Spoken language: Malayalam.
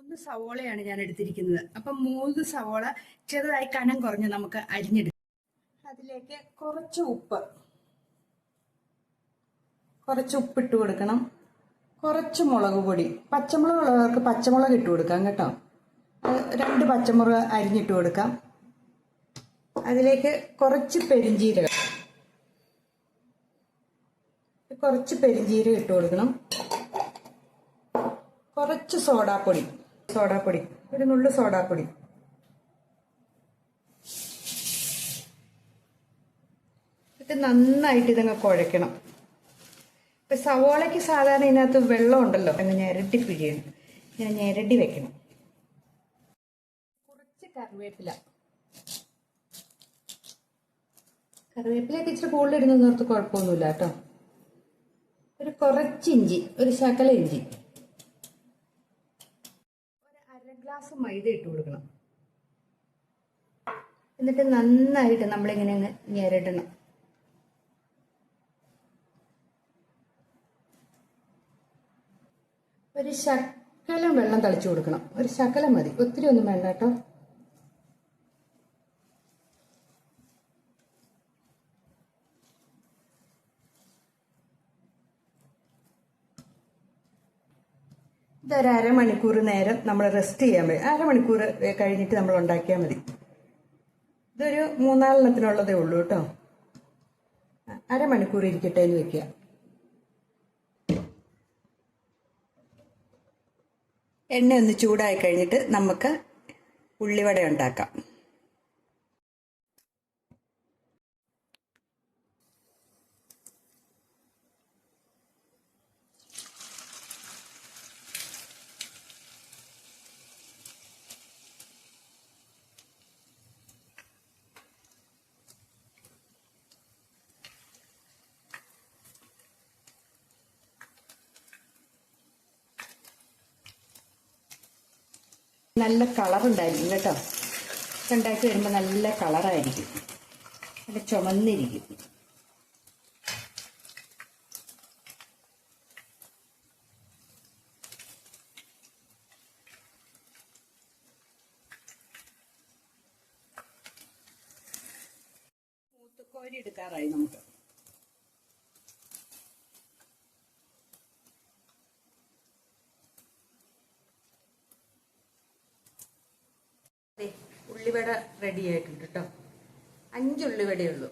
3 സവോളയാണ് ഞാൻ എടുത്തിരിക്കുന്നത്. അപ്പം 3 സവോള ചെറുതായി കനം കുറഞ്ഞ് നമുക്ക് അരിഞ്ഞെടുക്കാം. അതിലേക്ക് കുറച്ച് ഉപ്പിട്ട് കൊടുക്കണം. കുറച്ച് മുളക് പൊടി, പച്ചമുളക് ഉള്ളവർക്ക് പച്ചമുളക് ഇട്ട് കൊടുക്കാം കേട്ടോ. 2 പച്ചമുളക് അരിഞ്ഞിട്ട് കൊടുക്കാം. അതിലേക്ക് കുറച്ച് പെരിഞ്ജീരകം ഇട്ട് കൊടുക്കണം. കുറച്ച് സോഡാപ്പൊടി, ഒരു നുള്ളു സോഡാപ്പൊടി. ഇത് നന്നായിട്ട് ഇതങ്ങ് കുഴയ്ക്കണം. ഇപ്പൊ സവോളയ്ക്ക് സാധാരണ ഇതിനകത്ത് വെള്ളം ഉണ്ടല്ലോ, അങ്ങ് ഞെരടി പിഴിയണം. ഇങ്ങനെ ഞെരടി വെക്കണം. കുറച്ച് കറിവേപ്പിലൊക്കെ ഇച്ചിരി കൂടുതൽ ഇടുന്നോർത്ത് കുഴപ്പമൊന്നുമില്ല കേട്ടോ. ഒരു കുറച്ച് ഇഞ്ചി, ഒരു ശകല ഇഞ്ചി. ഒരു 1/2 ഗ്ലാസ് മൈദ ഇട്ട് കൊടുക്കണം. എന്നിട്ട് നന്നായിട്ട് നമ്മളിങ്ങനെ അങ്ങ് ഞെരടണം. ഒരു ശകലം വെള്ളം തളിച്ചു കൊടുക്കണം. ഒരു ശകലം മതി, ഒത്തിരി ഒന്നും വേണ്ട കേട്ടോ. ഇതൊരു അരമണിക്കൂർ നേരം നമ്മൾ റെസ്റ്റ് ചെയ്യാൻ മതി. അരമണിക്കൂർ കഴിഞ്ഞിട്ട് നമ്മൾ ഉണ്ടാക്കിയാൽ മതി. ഇതൊരു 3-4 എണ്ണത്തിനുള്ളതേ ഉള്ളൂ കേട്ടോ. അരമണിക്കൂർ ഇരിക്കട്ടെ എന്ന് വെക്കുക. എണ്ണ ഒന്ന് ചൂടായി കഴിഞ്ഞിട്ട് നമുക്ക് ഉള്ളിവട ഉണ്ടാക്കാം. നല്ല കളറുണ്ടായിരിക്കും കേട്ടോ. ഉണ്ടാക്കി വരുമ്പോൾ നല്ല കളറായിരിക്കും, നല്ല ചുമന്നിരിക്കും. മൂത്തുകോരി എടുക്കാറായി നമുക്ക്. ഉള്ളിവട റെഡി ആയിട്ടുണ്ട് കേട്ടോ. 5 ഉള്ളിവടയേ ഉള്ളൂ.